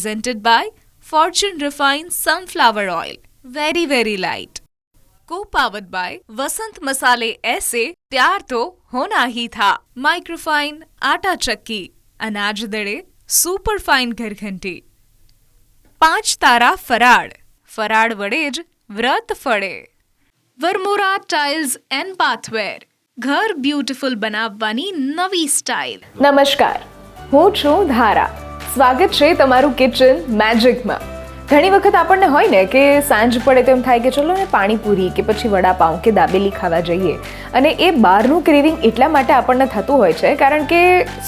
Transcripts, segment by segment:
presented by Fortune Refined Sunflower Oil. Very, very light. Co-powered by वसंत मसाले ऐसे प्यार तो होना ही था. माइक्रोफाइन आटा चक्की, अनाज दड़े सुपर फाइन घरघंटी. 5 તારા ફરાળ વડે જ વ્રત ફળે. વરમોરા ટાઇલ્સ એન્ડ બાથવેર, ઘર બ્યુટીફુલ બનાવવાની નવી સ્ટાઇલ. નમસ્કાર, હું છું ધારા. સ્વાગત છે તમારું કિચન મેજિકમાં. ઘણી વખત આપણને હોય ને કે સાંજ પડે તો એમ થાય કે ચલો ને પાણીપુરી કે પછી વડાપાઉં કે દાબેલી ખાવા જઈએ, અને એ બહારનું ક્રેવિંગ એટલા માટે આપણને થતું હોય છે કારણ કે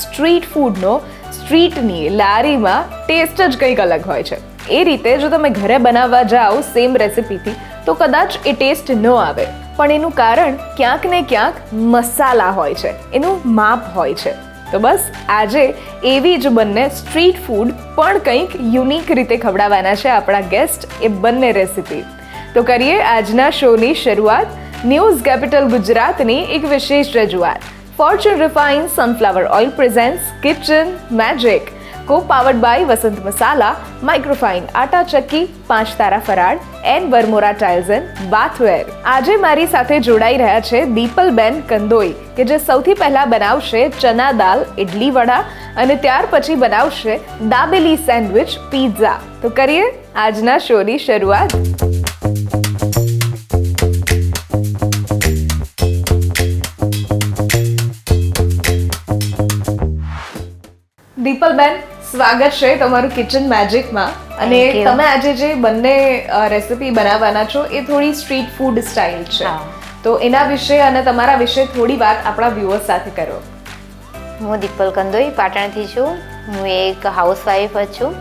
સ્ટ્રીટ ફૂડનો સ્ટ્રીટની લારીમાં ટેસ્ટ જ કંઈક અલગ હોય છે. એ રીતે જો તમે ઘરે બનાવવા જાઓ સેમ રેસિપીથી તો કદાચ એ ટેસ્ટ ન આવે, પણ એનું કારણ ક્યાંક ને ક્યાંક મસાલા હોય છે, એનું માપ હોય છે. તો બસ આજે એવી જ બંને સ્ટ્રીટ ફૂડ પણ કંઈક યુનિક રીતે ખવડાવવાના છે આપણા ગેસ્ટ, એ બંને રેસિપી. તો કરીએ આજના શોની શરૂઆત ન્યૂઝ કેપિટલ ગુજરાતની એક વિશેષ રજૂઆત. Fortune refined sunflower oil presents kitchen magic, co-powered by Vasant Masala, microfine Atta Chakki, 5 Tara Faral and Varmora tiles and bathware. આજે મારી સાથે જોડાઈ રહ્યા છે દીપલબેન કંદોઈ, કે જે સૌથી પહેલા બનાવશે ચના દાલ ઇડલી વડા અને ત્યાર પછી બનાવશે દાબેલી સેન્ડવિચ પિઝા. તો કરીએ આજના શોની શરૂઆત. દીપલબેન, સ્વાગત છે તમારું કિચન મેજિકમાં. અને તમે આજે જે બંને રેસિપી બનાવવાના છો એ થોડી સ્ટ્રીટ ફૂડ સ્ટાઇલ છે, તો એના વિશે અને તમારા વિશે થોડી વાત આપણા વ્યુઅર્સ સાથે કરો. હું દીપલ કંદોઈ પાટણથી છું. હું એક હાઉસવાઈફ જ છું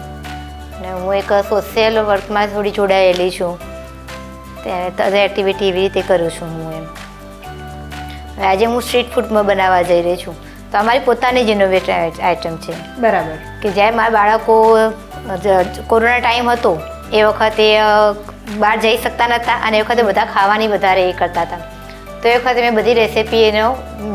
અને હું એક સોશિયલ વર્કમાં થોડી જોડાયેલી છું. તે એક્ટિવિટી એવી રીતે કરું છું હું એમ. આજે હું સ્ટ્રીટ ફૂડમાં બનાવવા જઈ રહી છું. તો અમારી પોતાની જ ઇનોવેટિવ આઇટમ છે. બરાબર. કે જ્યારે મારા બાળકો કોરોના ટાઈમ હતો એ વખતે બહાર જઈ શકતા નહોતા અને એ વખતે બધા ખાવાની વધારે એ કરતા હતા, તો એ વખતે મેં બધી રેસિપી એનો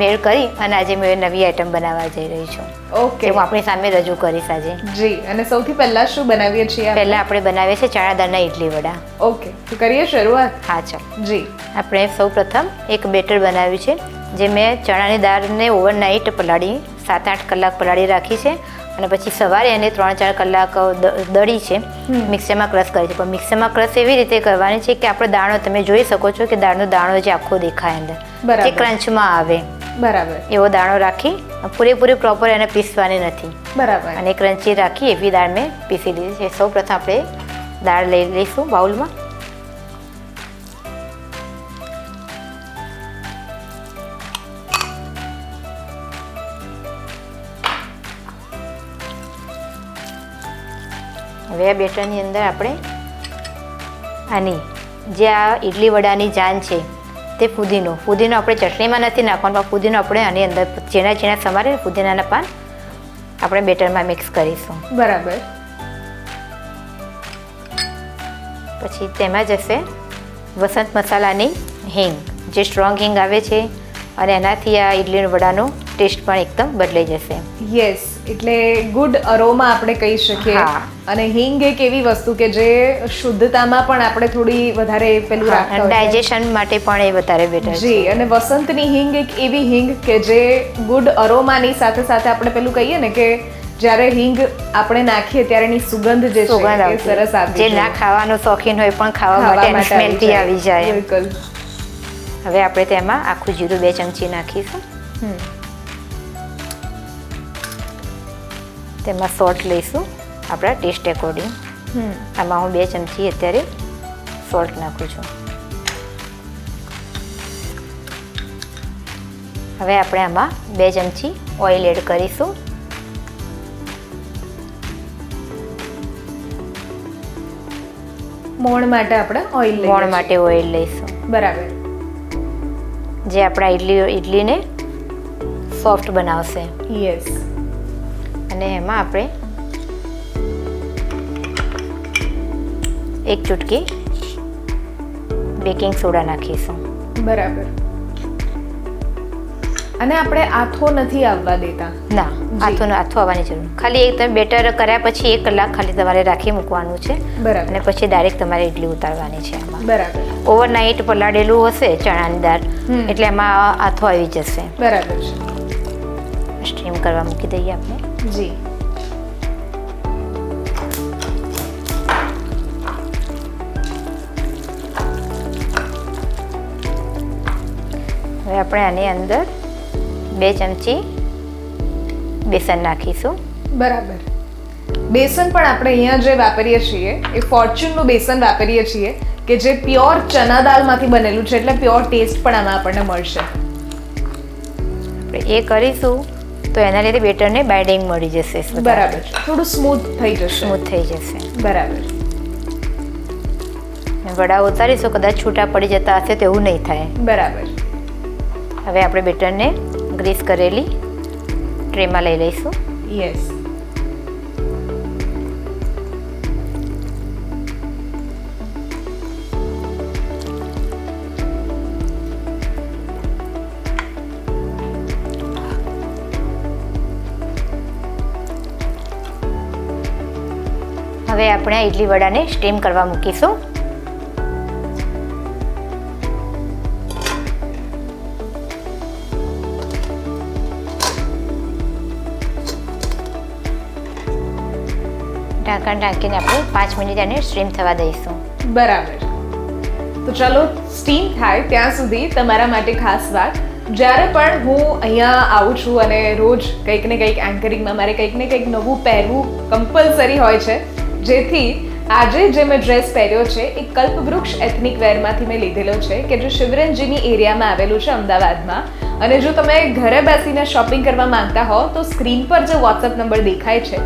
મેળ કરી અને આજે મેં નવી આઇટમ બનાવવા જઈ રહી છું. ઓકે, હું આપણી સામે રજૂ કરીશ આજે. જી. અને સૌથી પહેલાં શું બનાવીએ છીએ? પહેલાં આપણે બનાવીએ છીએ ચણા દાળના ઇડલી વડા. ઓકે, તો કરીએ શરૂઆત. હા, ચાલો. જી. આપણે સૌ પ્રથમ એક બેટર બનાવ્યું છે, જે મેં ચણાની દાળને ઓવરનાઇટ પલાળી 7-8 કલાક પલાળી રાખી છે અને પછી સવારે એને 3-4 કલાક દળી છે, મિક્સરમાં ક્રશ કરી છે. પણ મિક્સરમાં ક્રશ એવી રીતે કરવાની છે કે આપણે દાણો તમે જોઈ શકો છો કે દાળનો દાણો જે આખો દેખાય અંદર, જે ક્રંચમાં આવે. બરાબર. એવો દાણો રાખી પૂરેપૂરી પ્રોપર એને પીસવાની નથી. બરાબર. અને ક્રંચી રાખી એવી દાળ મેં પીસી લીધી છે. સૌ પ્રથમ આપણે દાળ લઈ લઈશું બાઉલમાં. હવે આ બેટરની અંદર આપણે આની જે આ ઇડલી વડાની જાન છે તે ફુદીનો આપણે ચટણીમાં નથી નાખવાનો, પણ ફુદીનો આપણે આની અંદર ઝીણા સમારીને ફુદીનાના પાન આપણે બેટરમાં મિક્સ કરીશું. બરાબર. પછી તેમાં જશે વસંત મસાલાની હિંગ, જે સ્ટ્રોંગ હિંગ આવે છે અને એનાથી આ ઇડલી વડાનો ટેસ્ટ પણ એકદમ બદલાઈ જશે. યસ, એટલે ગુડ અરોમા આપણે કહી શકીએ. અને હિંગ એક એવી વસ્તુ કે જે શુદ્ધતામાં પણ આપણે થોડી વધારે પેલું રાખતા હોય, ડાયજેશન માટે પણ એ વધારે બેટર છે. જી. અને વસંતની હિંગ એક એવી હિંગ કે જે ગુડ અરોમાની સાથે સાથે આપણે પેલું કહીએ ને કે જ્યારે હિંગ આપણે નાખીએ ત્યારે એની સુગંધ જે છે એ સરસ આવે. જે ના ખાવાનો શોખીન હોય પણ ખાવા માટે સ્મેલથી આવી જાય. બિલકુલ. હવે આપણે તેમાં આખું જીરું 2 ચમચી નાખીશું. તેમાં સોલ્ટ લઈશું આપણા ટેસ્ટ એકોર્ડિંગ. આમાં હું 2 ચમચી અત્યારે સોલ્ટ નાખું છું. હવે આપણે આમાં 2 ચમચી ઓઇલ એડ કરીશું. મોણ માટે આપણે ઓઇલ લઈશું. બરાબર. જે આપણા ઇડલીને સોફ્ટ બનાવશે. યસ. અને એમાં આપણે 1 ચૂટકી બેકિંગ સોડા નાખીશું. બરાબર. અને આપણે આથો નથી આવવા દેતા. ના, આથો આવવાની જરૂર. ખાલી એક તમે બેટર કર્યા પછી 1 કલાક ખાલી તમારે રાખી મૂકવાનું છે. બરાબર. અને પછી ડાયરેક્ટ તમારે ઇડલી ઉતારવાની છે એમાં. બરાબર. ઓવરનાઇટ પલાળેલું હશે ચણાની દાળ એટલે એમાં આથો આવી જશે. બરાબર છે. સ્ટીમ કરવા મૂકી દઈએ આપણે. જી. હવે આપણે આની અંદર 2 ચમચી બેસન નાખીશું. બરાબર. બેસન પણ આપણે અહીંયા જે વાપરીએ છીએ એ ફોર્ચ્યુનનું બેસન વાપરીએ છીએ કે જે પ્યોર ચના દાળમાંથી બનેલું છે, એટલે પ્યોર ટેસ્ટ પણ આમાં આપણને મળશે. આપણે એ કરીશું તો એના લીધે બેટરને બાઇન્ડિંગ મળી જશે. બરાબર. થોડું સ્મૂથ થઈ જશે. સ્મૂથ થઈ જશે. બરાબર. વડા ઉતારીશું કદાચ છૂટા પડી જતા હશે તો એવું નહીં થાય. બરાબર. હવે આપણે બેટરને ગ્રીસ કરેલી ટ્રેમાં લઈ લઈશું. યસ. હવે આપણે આ ઇડલી વડાને સ્ટીમ કરવા મૂકીશું. ઢાંકણ ઢાંકીને આપણે 5 મિનિટ એને સ્ટીમ થવા દઈશું. બરાબર. તો ચાલો સ્ટીમ થાય ત્યાં સુધી તમારા માટે ખાસ વાત, જ્યારે પણ હું અહીંયા આવું છું અને રોજ કંઈક ને કંઈક એન્કરિંગમાં મારે કંઈક ને કંઈક નવું પહેરવું કમ્પલસરી હોય છે, જેથી આજે જે મેં ડ્રેસ પહેર્યો છે એ કલ્પવૃક્ષ એથનિક વેરમાંથી મેં લીધેલો છે કે જે શિવરંજની એરિયામાં આવેલું છે અમદાવાદમાં. અને જો તમે ઘરે બેસીને શોપિંગ કરવા માંગતા હો તો સ્ક્રીન પર જે વોટ્સઅપ નંબર દેખાય છે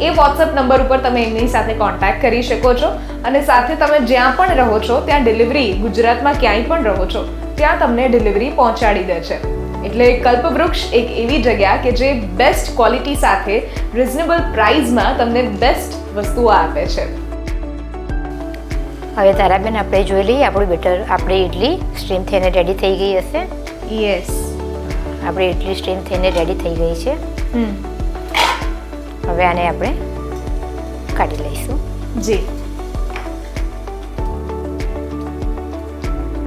એ વોટ્સઅપ નંબર ઉપર તમે એમની સાથે કોન્ટેક્ટ કરી શકો છો. અને સાથે તમે જ્યાં પણ રહો છો ત્યાં ડિલિવરી, ગુજરાતમાં ક્યાંય પણ રહો છો ત્યાં તમને ડિલિવરી પહોંચાડી દે છે. એટલે કલ્પવૃક્ષ એક એવી જગ્યા કે જે બેસ્ટ ક્વોલિટી સાથે રિઝનેબલ પ્રાઇસમાં તમને બેસ્ટ વસ્તુઓ આપે છે. હવે તારાબેન આપણે જોઈ લઈએ આપણું બેટર, આપણી ઇડલી સ્ટીમ થઈને રેડી થઈ ગઈ હશે. યસ. આપણી ઇડલી સ્ટીમ થઈને રેડી થઈ ગઈ છે. હવે આને આપણે કાઢી લઈશું. જી.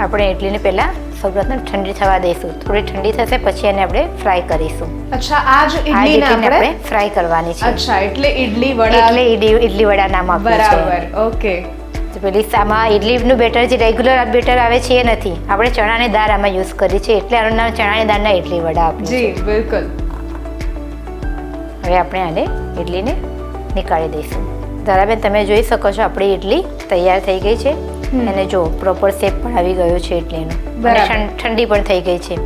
આપણે ઇડલીને પહેલા સૌપ્રથમ ઠંડી થવા દઈશું. થોડી ઠંડી થશે પછી એને આપણે ફ્રાય કરીશું. અચ્છા, આ જ ઇડલીને આપણે ફ્રાય કરવાની છે. અચ્છા, એટલે ઇડલી વડા. એટલે ઇડલી વડા નામ આપ્યું છે. બરાબર. ઓકે. તો પેલી આમાં ઇડલીનું બેટર જે રેગ્યુલર બેટર આવે છે એ નથી, આપણે ચણાની દાળ આમાં યુઝ કરી છે એટલે આનું નામ ચણાની દાળના ઇડલી વડા આપ્યું છે. જી બિલકુલ. હવે આપણે આને ઇડલીને નીકાળી દઈશું. ધારાબેન તમે જોઈ શકો છો આપણી ઇડલી તૈયાર થઈ ગઈ છે. એને જો પ્રોપર શેપ પણ આવી ગયો છે ઇડલીનો. ઠંડી પણ થઈ ગઈ છે.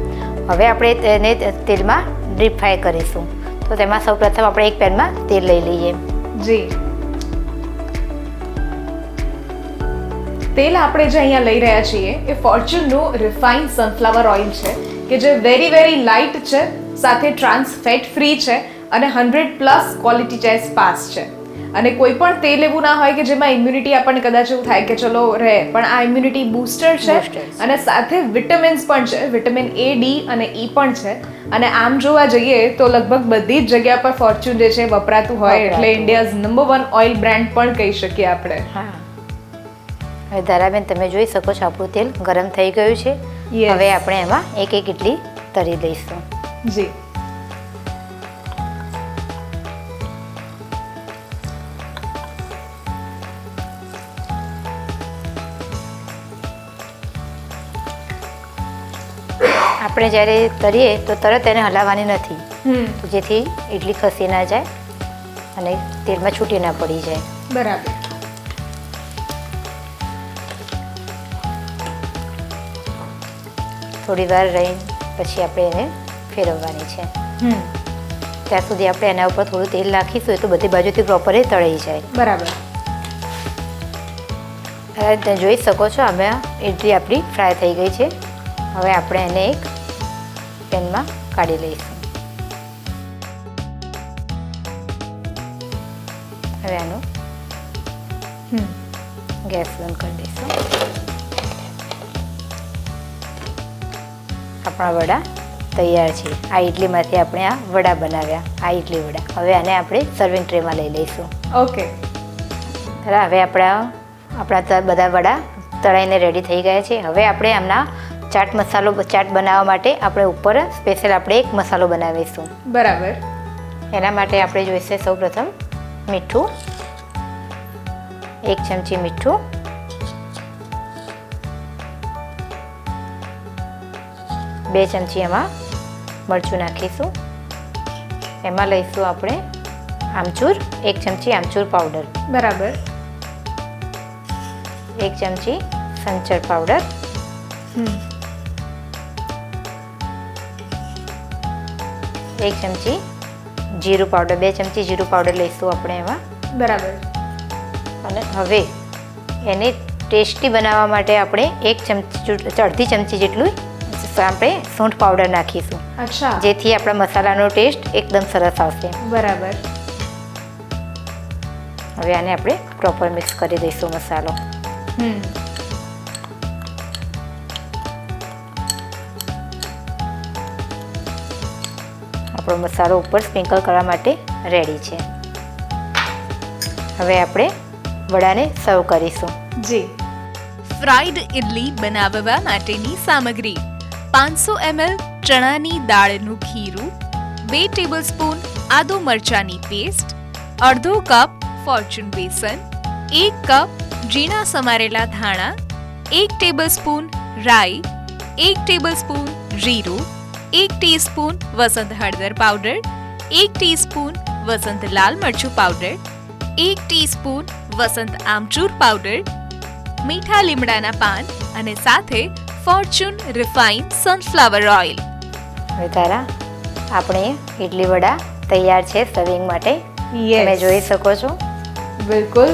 હવે આપણે તેને તેલમાં ડીપ ફ્રાય કરીશું. તો તેમાં સૌપ્રથમ આપણે એક પેનમાં તેલ લઈ લઈએ. જી. તેલ આપણે જે અહીંયા લઈ રહ્યા છીએ એ ફોર્ચ્યુનનું રિફાઇન્ડ સનફ્લાવર ઓઇલ છે કે જે વેરી લાઇટ છે, સાથે ટ્રાન્સ ફેટ ફ્રી છે અને 100+ ક્વોલિટી ચેસ પાસ છે. અને કોઈ પણ તેલ એવું ના હોય કે જેમાં ઇમ્યુનિટી આપણને કદાચ એવું થાય કે ચલો રહે, પણ આ ઇમ્યુનિટી બૂસ્ટર છે અને સાથે વિટામિન્સ પણ છે. વિટામિન A, D અને E પણ છે. અને આમ જોવા જઈએ તો લગભગ બધી જ જગ્યા પર ફોર્ચ્યુન જે છે વપરાતું હોય, એટલે ઇન્ડિયાઝ નંબર 1 ઓઇલ બ્રાન્ડ પણ કહી શકીએ આપણે. હવે ધારાબેન તમે જોઈ શકો છો આપણું તેલ ગરમ થઈ ગયું છે. હવે આપણે એમાં એક ઇડલી તળી દઈશું. જી. આપણે જ્યારે તળીએ તો તરત એને હલાવવાની નથી, જેથી ઇડલી ખસી ના જાય અને તેલમાં છૂટી ના પડી જાય. બરાબર. થોડી વાર રહીને પછી આપણે એને ફેરવવાની છે. ત્યાં સુધી આપણે એના ઉપર થોડું તેલ નાખીશું તો બધી બાજુથી પ્રોપર તળાઈ જાય. બરાબર. તમે જોઈ શકો છો હવે ઇડલી આપણી ફ્રાય થઈ ગઈ છે. હવે આપણે એને એક પેનમાં કાઢી લઈશું. હવે આનું ગેસ બંધ કરી દઈશું. આપણા વડા તૈયાર છે. આ ઇડલીમાંથી આપણે આ વડા બનાવ્યા, આ ઇડલી વડા. હવે આને આપણે સર્વિંગ ટ્રેમાં લઈ લઈશું. ઓકે. હવે આપણા બધા વડા તળાઈને રેડી થઈ ગયા છે. હવે આપણે આમના ચાટ બનાવવા માટે આપણે ઉપર સ્પેશિયલ આપણે એક મસાલો બનાવીશું. બરાબર. એના માટે આપણે જોઈશે સૌપ્રથમ મીઠું, 1 ચમચી મીઠું, 2 ચમચી એમાં મરચું નાખીશું. એમાં લઈશું આપણે આમચૂર, 1 ચમચી આમચૂર પાવડર. બરાબર. 1 ચમચી સંચર પાવડર, 1 ચમચી જીરું પાવડર, 2 ચમચી જીરું પાવડર લઈશું આપણે એમાં. બરાબર. અને હવે એને ટેસ્ટી બનાવવા માટે આપણે અડધી ચમચી જેટલું આપણે સૂંઠ પાવડર નાખીશું. અચ્છા. જેથી આપણા મસાલાનો ટેસ્ટ એકદમ સરસ આવશે. બરાબર. હવે આને આપણે પ્રોપર મિક્સ કરી દઈશું મસાલો. આપણો મસાલો ઉપર સ્પ્રિંકલ કરવા માટે રેડી છે. હવે આપણે વડાને સર્વ કરીશું. જી. ફ્રાઈડ ઇડલી બનાવવા માટેની સામગ્રી: 500 ml ચણાની દાળનું ખીરું, 2 ટેબલસ્પૂન આદુ મરચાંની પેસ્ટ, અડધો કપ ફોર્ચ્યુન બેસન, 1 કપ ઝીણા સમારેલા ધાણા, 1 ટેબલસ્પૂન રાઈ, 1 ટેબલસ્પૂન જીરું, 1 ટીસ્પૂન વસંત હળદર પાવડર, 1 ટીસ્પૂન વસંત લાલ મરચું પાવડર, 1 ટીસ્પૂન વસંત આમચૂર પાવડર, મીઠા લીમડાના પાન અને સાથે ફોર્ચ્યુન રિફાઇન સનફ્લાવર ઓઇલ. હવે તારા આપણે ઇડલી વડા તૈયાર છે સર્વિંગ માટે. તમે જોઈ શકો છો. બિલકુલ.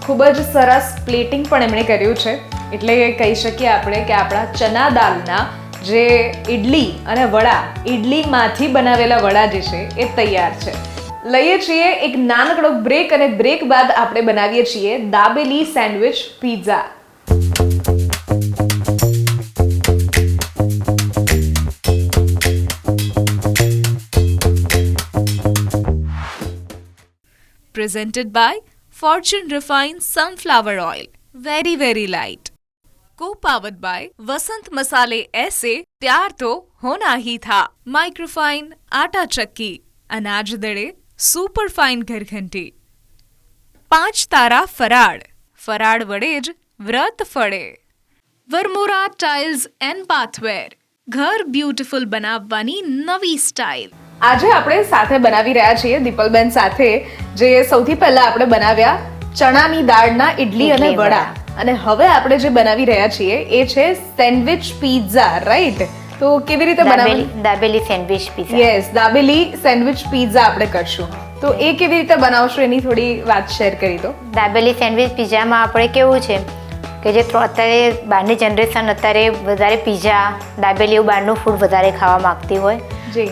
ખૂબ જ સરસ પ્લેટિંગ પણ એમણે કર્યું છે. એટલે કહી શકીએ આપણે કે આપણા ચના દાળના જે ઇડલી અને વડા, ઇડલીમાંથી બનાવેલા વડા જે છે એ તૈયાર છે. લઈએ છીએ એક નાનકડો બ્રેક અને બ્રેક બાદ આપણે બનાવીએ છીએ dabeli sandwich pizza. Presented by Fortune Refined Sunflower Oil. Very, very light. Co-powered by वसंत मसाले ऐसे प्यार तो होना ही था. माइक्रोफाइन आटा चक्की, अनाज दड़े सुपर फाइन घरघंटी. 5 તારા ફરાળ વડે જ વ્રત ફળે. વરમોરા ટાઇલ્સ એન્ડ બાથવેર, ઘર બ્યુટીફુલ બનાવવાની નવી સ્ટાઇલ. આજે આપણે સાથે બનાવી રહ્યા છીએ દીપલબેન સાથે, જે સૌથી પહેલા આપણે બનાવ્યા ચણાની દાળના ઇડલી અને વડા, અને હવે આપણે જે બનાવી રહ્યા છીએ એ છે સેન્ડવિચ પિઝા, રાઈટ? તો કેવી રીતે બનાવવાની? Dabeli sandwich pizza. Yes, dabeli sandwich pizza આપણે કરશું. તો એ કેવી રીતે બનાવશો એની થોડી વાત શેર કરી દો. દાબેલી સેન્ડવિચ પિઝામાં આપણે કેવું છે કે જે અત્યારે બહારની જનરેશન અત્યારે વધારે પિઝા, દાબેલી એવું બહારનું ફૂડ વધારે ખાવા માંગતી હોય,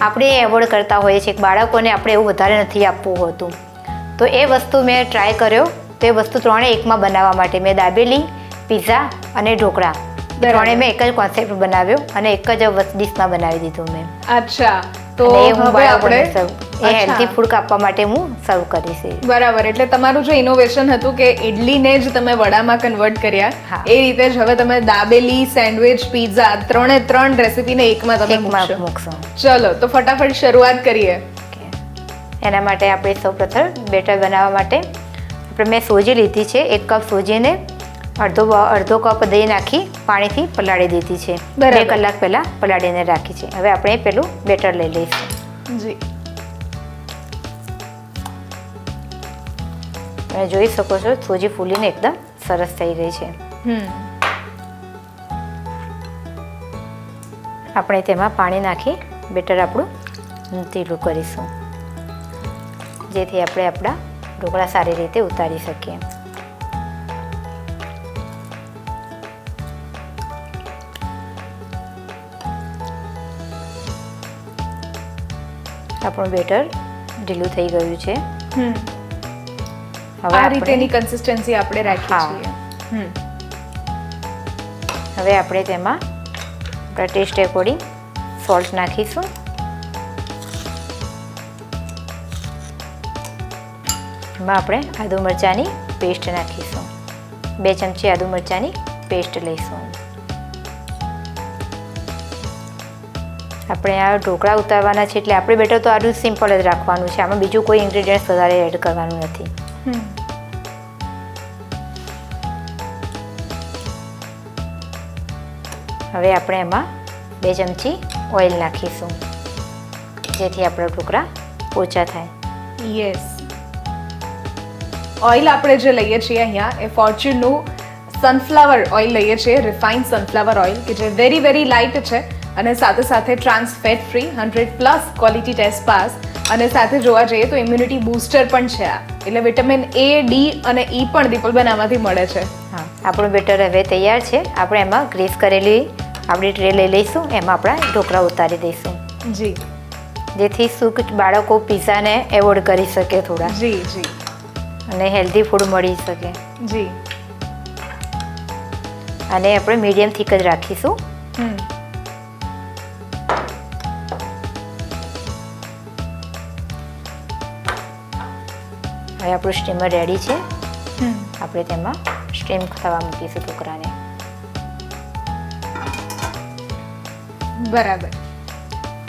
આપણે એવોર્ડ કરતા હોઈએ છીએ. બાળકોને આપણે એવું વધારે નથી આપવું હોતું. તો એ વસ્તુ મેં ટ્રાય કર્યો. તો એ વસ્તુ ત્રણે એકમાં બનાવવા માટે મેં દાબેલી, પિઝા અને ઢોકળા ત્રણે મેં એક જ કોન્સેપ્ટ બનાવ્યો અને એક જ ડિશમાં બનાવી દીધું મેં. અચ્છા. તો હવે આપણે હેલ્ધી ફૂડ આપવા માટે હું સર્વ કરીશ. બરાબર. એટલે તમારું જે ઇનોવેશન હતું કે ઇડલીને જ તમે વડામાં કન્વર્ટ કર્યા, એ રીતે જ હવે તમે દાબેલી, સેન્ડવિચ, પિઝા ત્રણ રેસીપીને એકમાં તમે મૂકશો. ચલો તો ફટાફટ શરૂઆત કરીએ. એના માટે આપણે સૌપ્રથમ બેટર બનાવવા માટે મેં સોજી લીધી છે. 1 કપ સોજીને અડધો કપ દહીં નાખી પાણીથી પલાળી દીધી છે. 2 કલાક પહેલા પલાળીને રાખી છે. હવે આપણે પેલું બેટર લઈ લઈશું. જી. તમે જોઈ શકો છો સોજી ફૂલીને એકદમ સરસ થઈ ગઈ છે. આપણે તેમાં પાણી નાખી બેટર આપણું ઢીલું કરીશું, જેથી આપણે આપણા ઢોકળા સારી રીતે ઉતારી શકીએ. આપણું બેટર ઢીલું થઈ ગયું છે. હવે આ રીતેની કન્સિસ્ટન્સી આપણે રાખીએ છીએ. હવે આપણે તેમાં આપણા ટેસ્ટ એકોર્ડિંગ સોલ્ટ નાખીશું. એમાં આપણે આદુ મરચાંની પેસ્ટ નાખીશું. 2 ચમચી આદુ મરચાંની પેસ્ટ લઈશું. આપણે આ ઢોકળા ઉતારવાના છે એટલે આપણે બેટર તો આટલું સિમ્પલ જ રાખવાનું છે. આમાં બીજું કોઈ ઇન્ગ્રેડિયન્ટ્સ વધારે એડ કરવાનું નથી. હવે આપણે એમાં 2 ચમચી ઓઇલ નાખીશું જેથી આપણા ઢોકળા પોચા થાય. યસ, ઓઇલ આપણે જે લઈએ છીએ અહીંયા એ ફોર્ચ્યુનનું સનફ્લાવર ઓઇલ લઈએ છીએ, રિફાઇન્ડ સનફ્લાવર ઓઇલ, કે જે વેરી વેરી લાઇટ છે અને સાથે સાથે trans fat free, 100+ quality test pass, અને સાથે જોવા જઈએ તો ઇમ્યુનિટી બૂસ્ટર પણ છે આ. એટલે વિટામિન A, D અને E પણ દીપલબેન આમાંથી મળે છે. હા, આપણું બેટર હવે તૈયાર છે. આપણે એમાં ગ્રીસ કરેલી આપણી ટ્રે લઈ લઈશું. એમાં આપણા ઢોકળા ઉતારી દઈશું જી, જેથી શું બાળકો પીઝાને એવોર્ડ કરી શકે થોડા, જી જી, અને હેલ્ધી ફૂડ મળી શકે. જી. અને આપણે મીડિયમ થીક જ રાખીશું. હવે આપણું સ્ટીમર રેડી છે. આપણે તેમાં સ્ટીમ થવા મૂકીશું ઢોકળાને. બરાબર.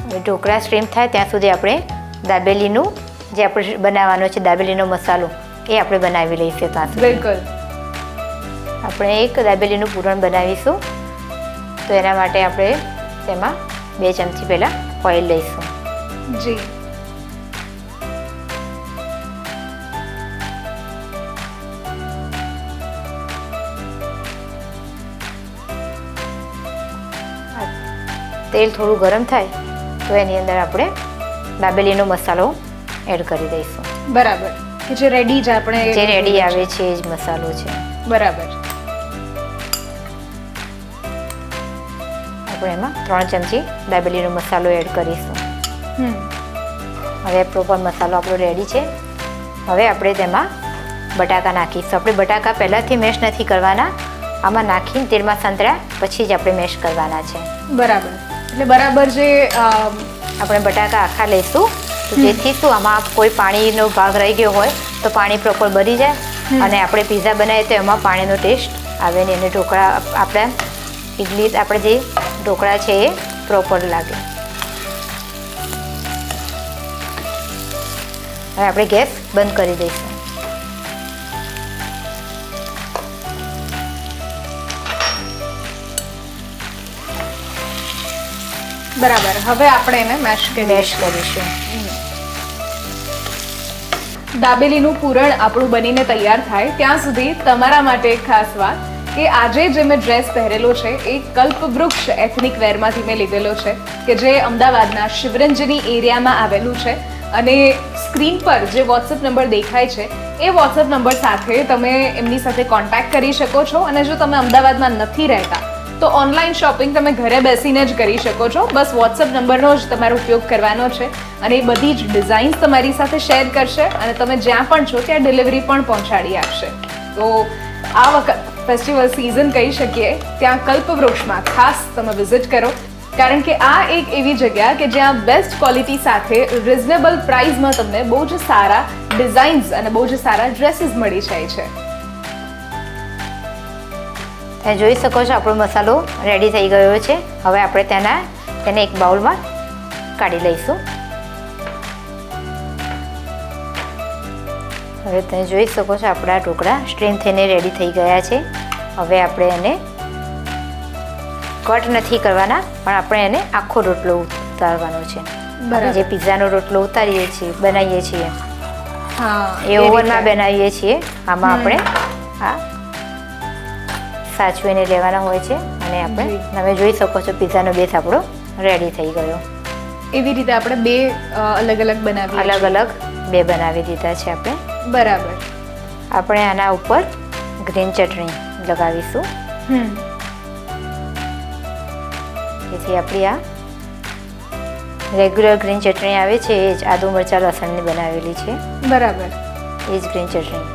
હવે ઢોકળા સ્ટીમ થાય ત્યાં સુધી આપણે દાબેલીનું જે આપણે બનાવવાનો છે દાબેલીનો મસાલો એ આપણે બનાવી લઈશું. ત્યાં સુધી બિલકુલ આપણે એક દાબેલીનું પૂરણ બનાવીશું. તો એના માટે આપણે તેમાં 2 ચમચી પહેલાં ઓઇલ લઈશું. જી, તેલ થોડું ગરમ થાય તો એની અંદર આપણે દાબેલીનો મસાલો એડ કરી દઈશું. બરાબર, કે જે રેડી જ આપણે જે રેડી આવે છે એ જ મસાલો છે. બરાબર. આપણે એમાં 3 ચમચી દાબેલીનો મસાલો એડ કરીશું. હવે પ્રોપર મસાલો આપણો રેડી છે. હવે આપણે તેમાં બટાકા નાખીશું. આપણે બટાકા પહેલાંથી મેશ નથી કરવાના, આમાં નાખીને તેલમાં સંતળ્યા પછી જ આપણે મેશ કરવાના છે. બરાબર. એટલે બરાબર જે આપણે બટાકા આખા લઈશું તો જેથી શું આમાં કોઈ પાણીનો ભાગ રહી ગયો હોય તો પાણી પ્રોપર બળી જાય અને આપણે પીઝા બનાવીએ તો એમાં પાણીનો ટેસ્ટ આવે નહીં અને ઢોકળા આપણા ઇડલી આપણે જે ઢોકળા છે એ પ્રોપર લાગે. હવે આપણે ગેસ બંધ કરી દઈશું. બરાબર. હવે આપણે એને મેશ કરીશું. દાબેલીનું પૂરણ આપણું બનીને તૈયાર થાય ત્યાં સુધી તમારા માટે એક ખાસ વાત કે આજે જે મેં ડ્રેસ પહેરેલો છે એ કલ્પવૃક્ષ એથનિક વેરમાંથી મેં લીધેલો છે કે જે અમદાવાદના શિવરંજની એરિયામાં આવેલું છે. અને સ્ક્રીન પર જે વોટ્સએપ નંબર દેખાય છે એ વોટ્સએપ નંબર સાથે તમે એમની સાથે કોન્ટેક્ટ કરી શકો છો. અને જો તમે અમદાવાદમાં નથી રહેતા તો ઓનલાઈન શોપિંગ તમે ઘરે બેસીને જ કરી શકો છો. બસ વોટ્સએપ નંબરનો જ તમારો ઉપયોગ કરવાનો છે અને એ બધી જ ડિઝાઇન્સ તમારી સાથે શેર કરશે અને તમે જ્યાં પણ છો ત્યાં ડિલિવરી પણ પહોંચાડી આપશે. તો આ વખત ફેસ્ટિવલ સિઝન કહી શકીએ ત્યાં કલ્પવૃક્ષમાં ખાસ તમે વિઝિટ કરો, કારણ કે આ એક એવી જગ્યા કે જ્યાં બેસ્ટ ક્વોલિટી સાથે રિઝનેબલ પ્રાઇસમાં તમને બહુ જ સારા ડિઝાઇન્સ અને બહુ જ સારા ડ્રેસીસ મળી જાય છે. તમે જોઈ શકો છો આપણો મસાલો રેડી થઈ ગયો છે. હવે આપણે તેને એક બાઉલમાં કાઢી લઈશું. હવે તમે જોઈ શકો છો આપણા ઢોકળા સ્ટ્રીમ થઈને રેડી થઈ ગયા છે. હવે આપણે એને કટ નથી કરવાના પણ આપણે એને આખો રોટલો ઉતારવાનો છે. જે પિઝાનો રોટલો ઉતારીએ છીએ બનાવીએ છીએ એ ઓવનમાં બનાવીએ છીએ. આમાં આપણે આ સાચવીને લેવાના હોય છે અને આપણે તમે જોઈ શકો છો પિઝાનો બેઝ આપણો રેડી થઈ ગયો. એવી રીતે આપણે બે અલગ અલગ બનાવી દીધા છે આપણે. બરાબર. આપણે આના ઉપર ગ્રીન ચટણી લગાવીશું જેથી આપણી આ રેગ્યુલર ગ્રીન ચટણી આવે છે એ જ આદુ મરચાં લસણની બનાવેલી છે. બરાબર. એ જ ગ્રીન ચટણી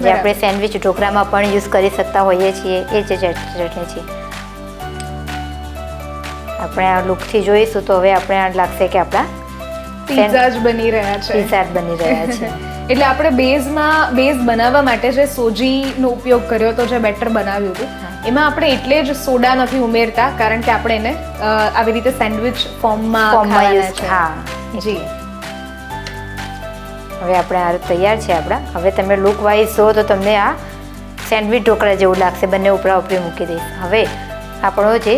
જે આપણે સેન્ડવિચ ઢોકળામાં પણ યુઝ કરી શકતા હોઈએ છીએ એ જ ચટણી છે. આપણે આ લુકથી જોઈશું તો હવે આપણે આ લાગશે કે આપણા પિઝા જ બની રહ્યા છે. પિઝા જ બની રહ્યા છે. એટલે આપણે બેઝ બનાવવા માટે જે સોજીનો ઉપયોગ કર્યો હતો, જે બેટર બનાવ્યું હતું, એમાં આપણે એટલે જ સોડા નથી ઉમેરતા કારણ કે આપણે એને આવી રીતે સેન્ડવિચ ફોર્મમાં ખાવાના છે. હા જી. હવે આપણે આ તૈયાર છે આપણા. હવે તમે લુક વાઇઝ જો તો તમને આ સેન્ડવિચ ઢોકળા જેવું લાગશે. બંને ઉપરા ઉપરી મૂકી દઈશ. હવે આપણો જે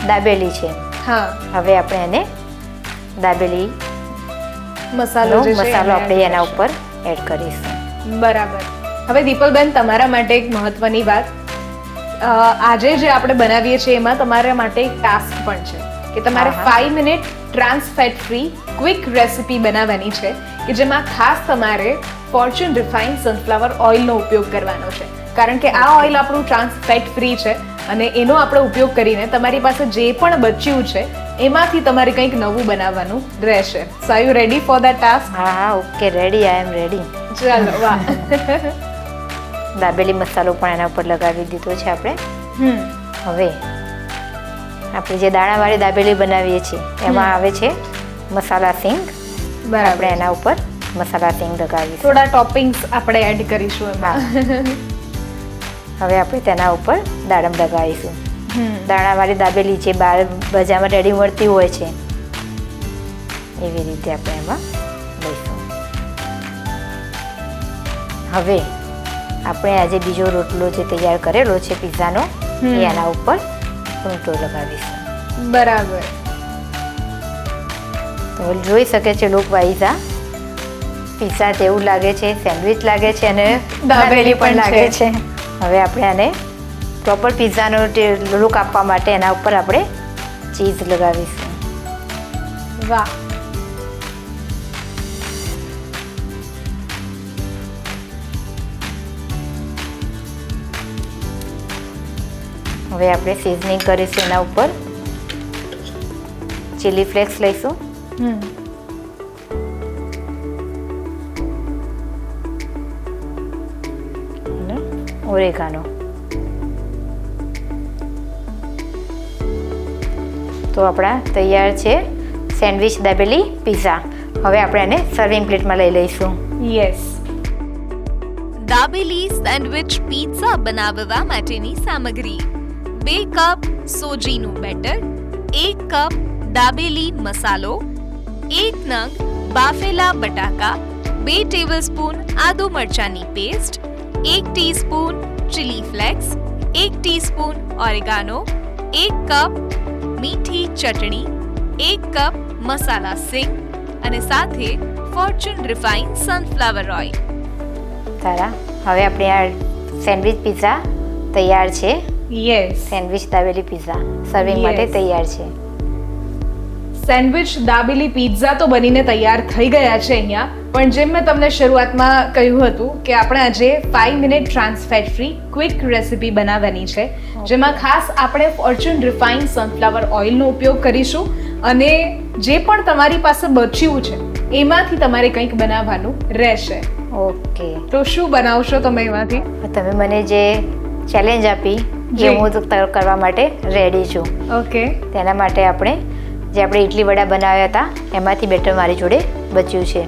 દાબેલી છે, હા, હવે આપણે એને દાબેલી મસાલો આપણે એના ઉપર એડ કરીશું. બરાબર. હવે દીપલબેન, તમારા માટે એક મહત્વની વાત, આજે જે આપણે બનાવીએ છીએ એમાં તમારા માટે એક ટાસ્ક પણ છે કે તમારે 5 minute trans fat free quick recipe બનાવવાની છે કે જેમાં ખાસ તમારે ફોર્ચ્યુન રિફાઇન્ડ સનફ્લાવર ઓઇલનો ઉપયોગ કરવાનો છે કારણ કે આ ઓઇલ આપણું ટ્રાન્સ ફેટ ફ્રી છે અને એનો આપણે ઉપયોગ કરીને તમારી પાસે જે પણ બચ્યું છે એમાંથી તમારે કંઈક નવું બનાવવાનું રહેશે. So are you ready for that task? હા, okay, ready. I am ready. ચાલો, વાહ. દાબેલી મસાલો પણ એના ઉપર લગાવી દીધો છે આપણે. હવે આપણે જે દાણાવાળી દાબેલી બનાવીએ છીએ એમાં આવે છે મસાલા સિંગ. આપણે એના ઉપર મસાલા સિંગ લગાવીશું. થોડા ટોપિંગ્સ આપણે એડ કરીશું એમાં. હવે આપણે તેના ઉપર દાડમ લગાવીશું. દાણાવાળી દાબેલી જે બહાર બજારમાં રેડી મળતી હોય છે એવી રીતે આપણે એમાં લઈશું. હવે આપણે આજે બીજો રોટલો જે તૈયાર કરેલો છે પિઝાનો એ એના ઉપર ઊંટો લગાવીશું. બરાબર. તો જોઈ શકે છે લુક વાઇઝ આ પિઝા જેવું લાગે છે, સેન્ડવિચ લાગે છે અને દાબેલી પણ લાગે છે. હવે આપણે આને પ્રોપર પિઝાનો લુક આપવા માટે એના ઉપર આપણે ચીઝ લગાવીશું. વાહ. હવે આપણે સિઝનિંગ કરીશું એના ઉપર. ચીલી ફ્લેક્સ લઈશું. ઓરેગાનો. તો આપણા તૈયાર છે સેન્ડવિચ દાબેલી પિઝા. હવે આપણે એને સર્વિંગ પ્લેટમાં લઈ લઈશું. યસ. દાબેલી સેન્ડવિચ પિઝા બનાવવા માટેની સામગ્રી: 2 કપ સોજીનું બેટર, 1 કપ દાબેલી મસાલો, 1 નંગ બાફેલા બટાકા, 2 ટેબલસ્પૂન આદુ મરચાંની paste, 1 teaspoon chilli flakes, 1 teaspoon oregano, 1 cup મીઠી ચટણી, 1 કપ મસાલા સિંગ અને સાથે ફોર્ચ્યુન રિફાઇન્ડ સનફ્લાવર ઓઇલ. તારા હવે આપણે આ સેન્ડવિચ પિઝા તૈયાર છે. Yes. Sandwich dabeli pizza serving માટે તૈયાર છે. સેન્ડવિચ દાબેલી પિઝા તો બનીને તૈયાર થઈ ગયા છે અહીંયા. પણ જેમ મેં તમને શરૂઆતમાં કહ્યું હતું કે આપણે આજે 5 minute trans fat free quick recipe બનાવવાની છે જેમાં ખાસ આપણે ફોર્ચ્યુન રિફાઇન્ડ સનફ્લાવર ઓઇલનો ઉપયોગ કરીશું અને જે પણ તમારી પાસે બચ્યું છે એમાંથી તમારે કંઈક બનાવવાનું રહેશે. ઓકે. તો શું બનાવશો તમે એમાંથી? તમે મને જે ચેલેન્જ આપી એ હું કરવા માટે રેડી છું. ઓકે. તેના માટે આપણે જે આપણે ઇડલી વડા બનાવ્યા હતા એમાંથી બેટર મારી જોડે બચ્યું છે.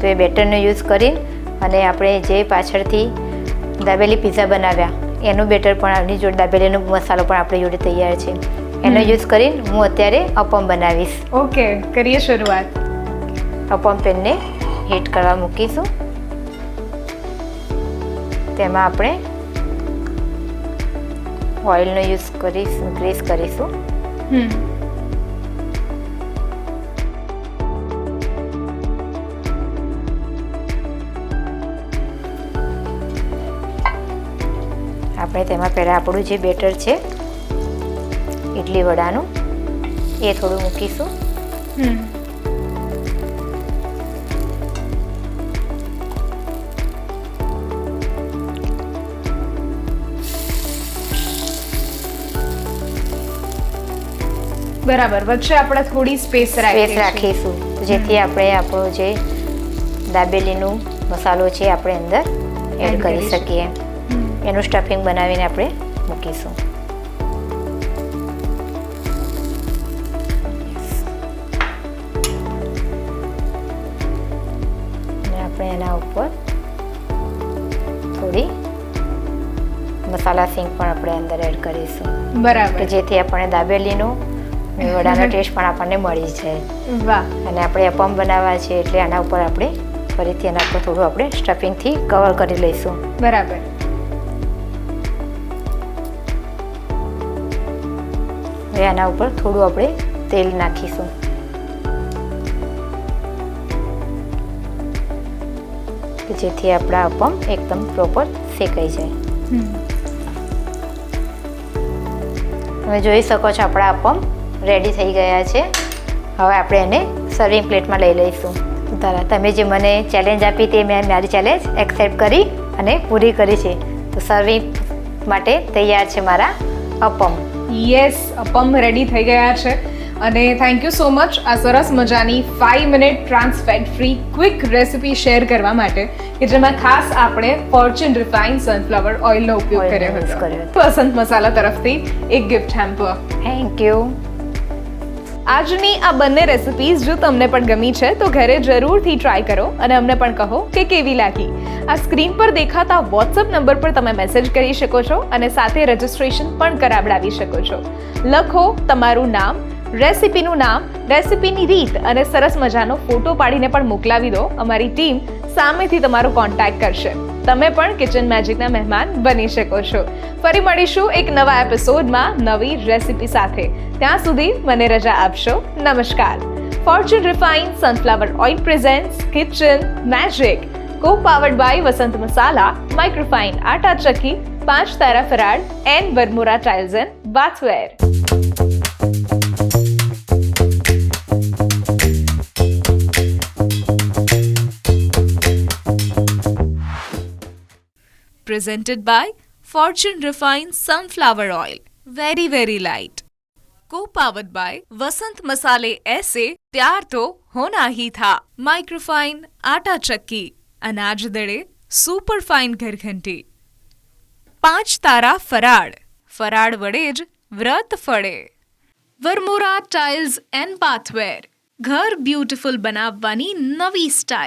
તો એ બેટરનો યુઝ કરીને અને આપણે જે પાછળથી દાબેલી પિઝા બનાવ્યા એનું બેટર પણ આપણી જોડે, દાબેલીનો મસાલો પણ આપણી જોડે તૈયાર છે. એનો યુઝ કરીને હું અત્યારે અપમ બનાવીશ. ઓકે, કરીએ શરૂઆત. અપમ પેનને હીટ કરવા મૂકીશું. તેમાં આપણે ઓઇલનો યુઝ કરીશું, ગ્રીસ કરીશું. આપણે તેમાં પહેલાં આપણું જે બેટર છે ઇડલી વડાનું એ થોડું મૂકીશું. બરાબર. વચ્ચે આપણે થોડી સ્પેસ રાખીશું જેથી આપણે આપણો જે દાબેલીનું મસાલો છે આપણે અંદર એડ કરી શકીએ. એનું સ્ટફિંગ બનાવીને આપણે મૂકીશું. સિંગ પણ આપણે અંદર એડ કરીશું બરાબર. કે જેથી આપણને દાબેલીનો અને વડાનો ટેસ્ટ પણ આપણને મળી જાય. વાહ. અને આપણે અપમ બનાવવા છે એટલે આના ઉપર આપણે ફરીથી એના ઉપર થોડું આપણે સ્ટફિંગથી કવર કરી લઈશું. બરાબર. હવે આના ઉપર થોડું આપણે તેલ નાખીશું કે જેથી આપણા અપમ એકદમ પ્રોપર શેકાઈ જાય. તમે જોઈ શકો છો આપણા અપમ રેડી થઈ ગયા છે. હવે આપણે એને સર્વિંગ પ્લેટમાં લઈ લઈશું. તારા તમે જે મને ચેલેન્જ આપી તે મેં મારી ચેલેન્જ એક્સેપ્ટ કરી અને પૂરી કરી છે. તો સર્વિંગ માટે તૈયાર છે મારા અપમ. યસ, અપમ રેડી થઈ ગયા છે. અને થેન્ક યુ સો મચ આ સરસ મજાની 5 minute trans fat free quick recipe share કરવા માટે કે જેમાં ખાસ આપણે ફોર્ચ્યુન રિફાઇન્ડ સનફ્લાવર ઓઇલનો ઉપયોગ કર્યો use હતો. કર્યો. વસંત મસાલા તરફથી એક ગિફ્ટ હેમ્પર. Thank you. આજની આ બંને રેસિપીઝ જો તમને પણ ગમી છે તો ઘરે જરૂરથી ટ્રાય કરો અને અમને પણ કહો કે કેવી લાગી. આ સ્ક્રીન પર દેખાતા વોટ્સએપ નંબર પર તમે મેસેજ કરી શકો છો અને સાથે રજિસ્ટ્રેશન પણ કરાવડાવી શકો છો. લખો તમારું નામ, રેસિપીનું નામ, રેસિપીની રીત અને સરસ મજાનો ફોટો પાડીને પણ મોકલાવી દો. અમારી ટીમ સામેથી તમારો કોન્ટેક્ટ કરશે. તમે પણ કિચન મેજિકના મહેમાન બની શકો છો. ફરી મળીશું એક નવા એપિસોડમાં નવી રેસિપી સાથે. ત્યાં સુધી મને રજા આપશો. નમસ્કાર. Fortune refined sunflower oil presents kitchen magic, co-powered by Vasant Masala, microfine Atta Chakki, 5 Tara Faral and Varmora tiles and bathware. Presented by Fortune Refined Sunflower Oil. Very, very light. Co-powered by वसंत मसाले ऐसे प्यार तो होना ही था. माइक्रोफाइन आटा चक्की, अनाज दड़े सुपर फाइन घरघंटी, 5 तारा फराड़, फराड़ वड़े ज व्रत फड़े. વરમોરા ટાઇલ્સ એન્ડ બાથવેર, ઘર બ્યુટીફુલ બનાવવાની નવી સ્ટાઇલ.